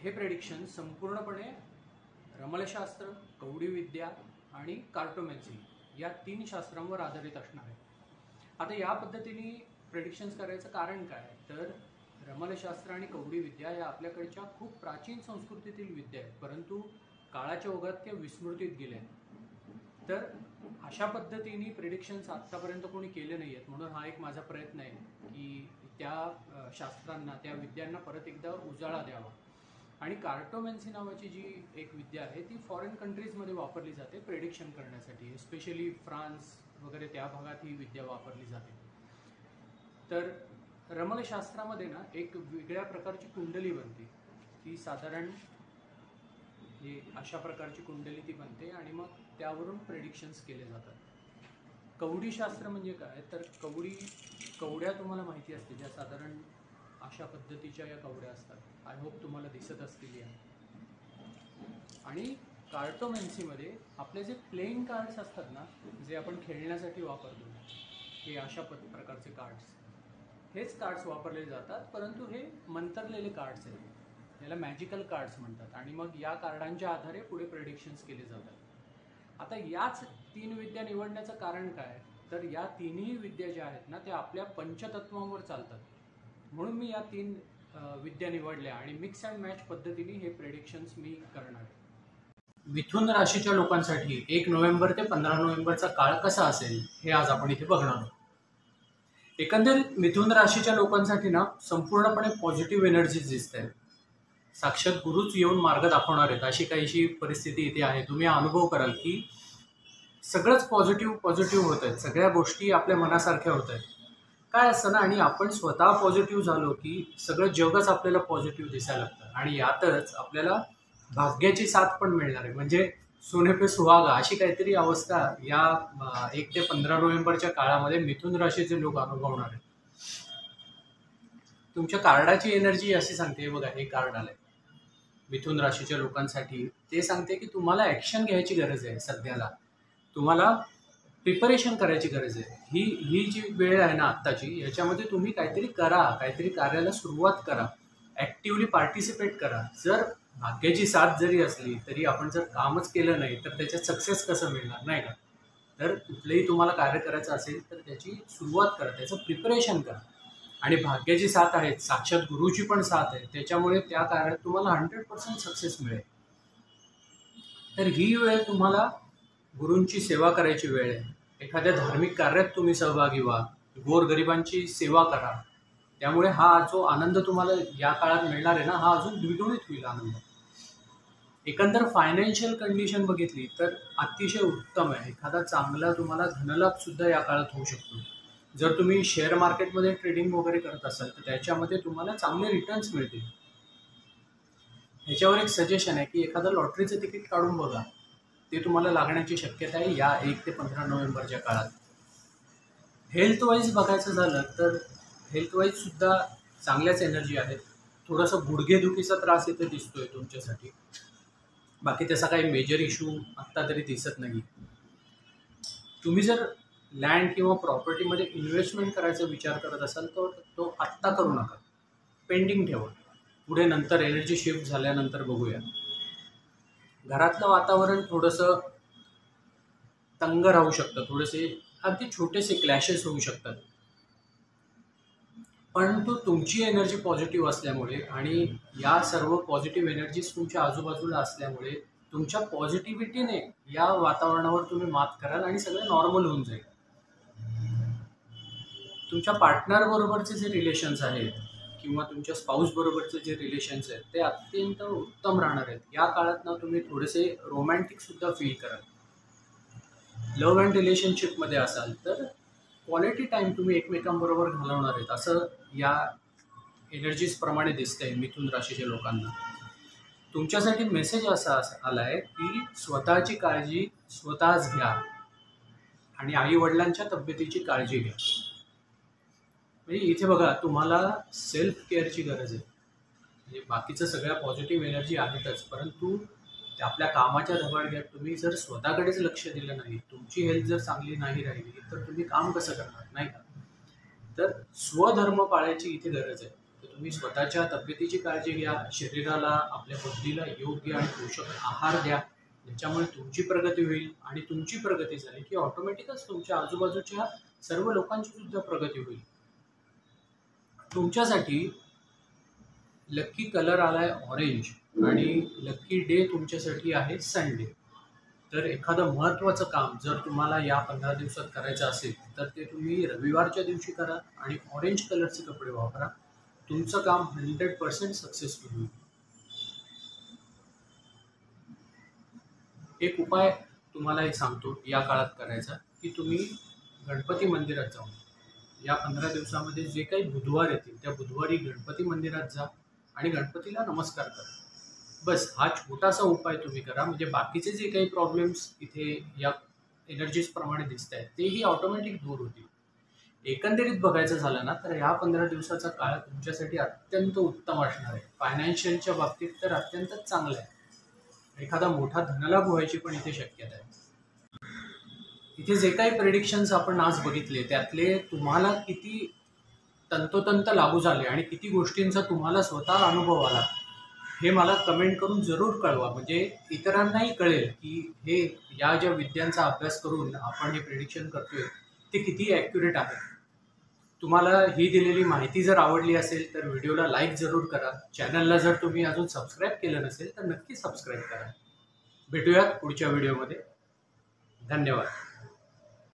हे प्रेडिक्शन संपूर्णपणे रमलशास्त्र, कवडी विद्या आणि कार्टोमॅन्सी या 3 शास्त्रांवर आधारित असणार आहे. आता या पद्धतीने प्रेडिक्शन्स करायचं कारण काय, तर रमलशास्त्र आणि कवडी विद्या या आपल्याकडच्या खूप प्राचीन संस्कृतीतील विद्या आहेत, परंतु काळाच्या ओघात त्या विस्मृतीत गेल्या. तर अशा पद्धतीने प्रेडिक्शन्स आत्तापर्यंत कोणी केले नाही आहेत, म्हणून हा एक माझा प्रयत्न आहे की त्या शास्त्रांना, त्या विद्यांना परत एकदा उजाळा द्यावा. आणि कार्टोमॅन्सी नावाची जी एक विद्या आहे ती फॉरेन कंट्रीजमध्ये वापरली जाते प्रेडिक्शन करण्यासाठी, एस्पेशली फ्रान्स वगैरे त्या भागात ही विद्या वापरली जाते. तर रमलशास्त्रामध्ये ना एक वेगळ्या प्रकारची कुंडली बनते, ती साधारण हे अशा प्रकारची कुंडली ती बनते आणि मग त्यावरून प्रेडिक्शन्स केले जातात. कवडीशास्त्र म्हणजे काय, तर कवड्या तुम्हाला माहिती असते, ज्या साधारण अशा पद्धतीच्या या कवड्या असतात. आय होप तुम्हाला दिसत असतील या. आणि कार्टोमॅन्सीमध्ये आपले जे प्लेइंग कार्ड्स असतात ना, जे आपण खेळण्यासाठी वापरतो, हे अशा प्रकारचे कार्ड्स, हेच कार्ड्स वापरले जातात, परंतु हे मंतरलेले कार्ड्स आहेत, याला मॅजिकल कार्ड्स म्हणतात. आणि मग या कार्डांच्या आधारे पुढे प्रेडिक्शन्स केले जातात. आता याच 3 विद्या निवडण्याचं कारण काय, तर या तिन्ही विद्या ज्या आहेत ना त्या आपल्या पंचतत्वांवर चालतात, म्हणून मी या 3 विद्या निवडल्या आणि मिक्स अँड मॅच पद्धतीने हे प्रेडिक्शन्स मी करणार आहे. मिथुन राशीच्या लोकांसाठी 1 नोव्हेंबर ते 15 नोव्हेंबरचा काळ कसा असेल हे आज आपण इथे बघणार आहोत. एकंदरीत मिथुन राशीच्या लोकांसाठी ना संपूर्णपणे पॉझिटिव्ह एनर्जीज दिसत आहेत. साक्षात गुरुच येऊन मार्ग दाखवणार आहेत अशी काहीशी परिस्थिती इथे आहे. तुम्ही अनुभव कराल की सगळंच पॉझिटिव्ह होत आहेत, सगळ्या गोष्टी आपल्या मनासारख्या होत आहेत. काय असतं ना, आणि आपण स्वतः पॉझिटिव्ह झालो की सगळं जगच आपल्याला पॉझिटिव्ह दिसायला लागतं. आणि यातच आपल्याला भाग्याची साथ पण मिळणार आहे, म्हणजे सोने पे सुहागा अशी काहीतरी अवस्था या 1 ते 15 नोव्हेंबरच्या काळामध्ये मिथुन राशीचे लोक अनुभवणार आहेत. तुमच्या कार्डाची एनर्जी अशी सांगते, बघा हे कार्ड आलंय मिथुन राशीच्या लोकांसाठी. ते सांगते की तुम्हाला ॲक्शन घ्यायची गरज आहे. सध्याला तुम्हाला प्रिपरेशन करायची गरज आहे. ही जी वेळ आहे ना आत्ताची, याच्यामध्ये तुम्ही काहीतरी करा, काहीतरी कार्याला सुरुवात करा, ॲक्टिव्हली पार्टिसिपेट करा. जर भाग्याची साथ जरी असली तरी आपण जर कामच केलं नाही तर त्याच्यात सक्सेस कसं मिळणार, नाही का? तर कुठलंही तुम्हाला कार्य करायचं असेल तर त्याची सुरुवात करा, त्याचं प्रिपरेशन करा. आणि भाग्याची साथ आहे, साक्षात गुरुची पण साथ आहे, त्याच्यामुळे त्या कार्यात तुम्हाला 100% सक्सेस मिळेल. तर ही वेळ तुम्हाला गुरूंची सेवा करायची वेळ आहे. एखाद्या धार्मिक कार्यात तुम्ही सहभागी व्हा, गोरगरिबांची सेवा करा. त्यामुळे हा जो आनंद तुम्हाला या काळात मिळणार आहे ना, हा अजून द्विगुणित होईल आनंद. एकंदर फायनान्शियल कंडिशन बघितली तर अतिशय उत्तम आहे. एखादा चांगला तुम्हाला धनलाभ सुद्धा या काळात होऊ शकतो. जर तुम्ही शेअर मार्केटमध्ये ट्रेडिंग वगैरे करत असाल तर त्याच्यामध्ये तुम्हाला चांगले रिटर्न्स मिळतील. ह्याच्यावर एक सजेशन आहे की एखादं लॉटरीचं तिकीट काढून बघा, ते तुम्हाला लागण्याची शक्यता आहे या 1 ते 15 नोव्हेंबरच्या काळात. हेल्थ वाईज बघायचं झालं तर हेल्थ वाईज सुद्धा चांगल्याच एनर्जी आहेत. थोडंसं गुडघेदुखीचा त्रास इथे दिसतोय तुमच्यासाठी, बाकी त्याचा काही मेजर इश्यू आत्ता तरी दिसत नाही. तुम्ही जर लँड किंवा प्रॉपर्टीमध्ये इन्व्हेस्टमेंट करायचा विचार करत असाल तर तो आत्ता करू नका, पेंडिंग ठेवा, पुढे नंतर एनर्जी शिफ्ट झाल्यानंतर बघूया. घरातलं वातावरण थोडंसं तंग राहू शकतं, थोडेसे अगदी छोटेसे क्लॅशेस होऊ शकतात, परंतु तुमची एनर्जी पॉझिटिव्ह असल्यामुळे आणि या सर्व पॉझिटिव्ह एनर्जीज तुमच्या आजूबाजूला असल्यामुळे तुमच्या पॉझिटिव्हिटीने या वातावरणावर तुम्ही मात कराल आणि सगळं नॉर्मल होऊन जाईल. तुमच्या पार्टनर बरोबरचे जे रिलेशन्स आहेत किंवा तुमच्या स्पाऊस बरोबरचे जे रिलेशन्स आहेत ते अत्यंत उत्तम राहणार आहेत. या काळात ना तुम्ही थोडेसे रोमॅन्टिक सुद्धा फील कराल. लव्ह अँड रिलेशनशिपमध्ये असाल तर क्वालिटी टाईम तुम्ही एकमेकांबरोबर घालवणार आहेत असं या एनर्जीज प्रमाणे दिसतंय मिथुन राशीच्या लोकांना. तुमच्यासाठी मेसेज असा आला आहे की स्वतःची काळजी स्वतःच घ्या आणि आई वडिलांच्या तब्येतीची काळजी घ्या. म्हणजे इथे बघा, तुम्हाला सेल्फ केअरची गरज आहे. म्हणजे बाकीचं सगळ्या पॉझिटिव्ह एनर्जी आहेतच, परंतु आपल्या कामाच्या धबाडक्यात तुम्ही जर स्वतःकडेच लक्ष दिलं नाही, तुमची हेल्थ जर चांगली नाही राहिली तर तुम्ही काम कसं करणार, नाही का? तर स्वधर्म पाळायची इथे गरज आहे. तर तुम्ही स्वतःच्या तब्येतीची काळजी घ्या, शरीराला, आपल्या बुद्धीला योग्य आणि पोषक आहार द्या, ज्याच्यामुळे तुमची प्रगती होईल. आणि तुमची प्रगती झाली की ऑटोमॅटिकच तुमच्या आजूबाजूच्या सर्व लोकांची सुद्धा प्रगती होईल. तुमच्यासाठी लक्की कलर आलाय ऑरेंज आणि लक्की डे तुमच्यासाठी आहे संडे. तर एखादं महत्त्वाचं काम जर तुम्हाला या 15 दिवसात करायचं असेल तर ते तुम्ही रविवारच्या दिवशी करा आणि ऑरेंज कलरचे कपडे वापरा. तुमचं काम 100% सक्सेसफुल होईल. एक उपाय तुम्हाला एक सांगतो या काळात करायचा, की तुम्ही गणपती मंदिरात जाऊन या 15 दिवसामध्ये जे काही बुधवार येतील त्या बुधवारी गणपती मंदिरात जा आणि गणपतीला नमस्कार करा. बस हा छोटासा उपाय तुम्ही करा, म्हणजे बाकीचे जे काही प्रॉब्लेम्स इथे या एनर्जीज प्रमाणे दिसत आहेत तेही ऑटोमॅटिक दूर होतील. एकंदरीत बघायचं झालं ना तर ह्या 15 दिवसाचा काळ तुमच्यासाठी अत्यंत उत्तम असणार आहे. फायनान्शियलच्या बाबतीत तर अत्यंतच चांगलं आहे. एखादा मोठा धनलाभ व्हायची पण इथे शक्यता आहे. इथे जे काही प्रेडिक्शन्स आपण आज बघितले त्यातले तुम्हाला किती तंतोतंत लागू झाले आणि किती गोष्टींचा तुम्हाला स्वतः अनुभव आला हे मला कमेंट करून जरूर कळवा, म्हणजे इतरांनाही कळेल की हे या ज्या विद्यांचा अभ्यास करून आपण हे प्रेडिक्शन करतोय ते किती ॲक्युरेट आहे. तुम्हाला ही दिलेली माहिती जर आवडली असेल तर व्हिडिओला लाईक जरूर करा. चॅनलला जर तुम्ही अजून सबस्क्राईब केलं नसेल तर नक्की सबस्क्राईब करा. भेटूयात पुढच्या व्हिडिओमध्ये. धन्यवाद.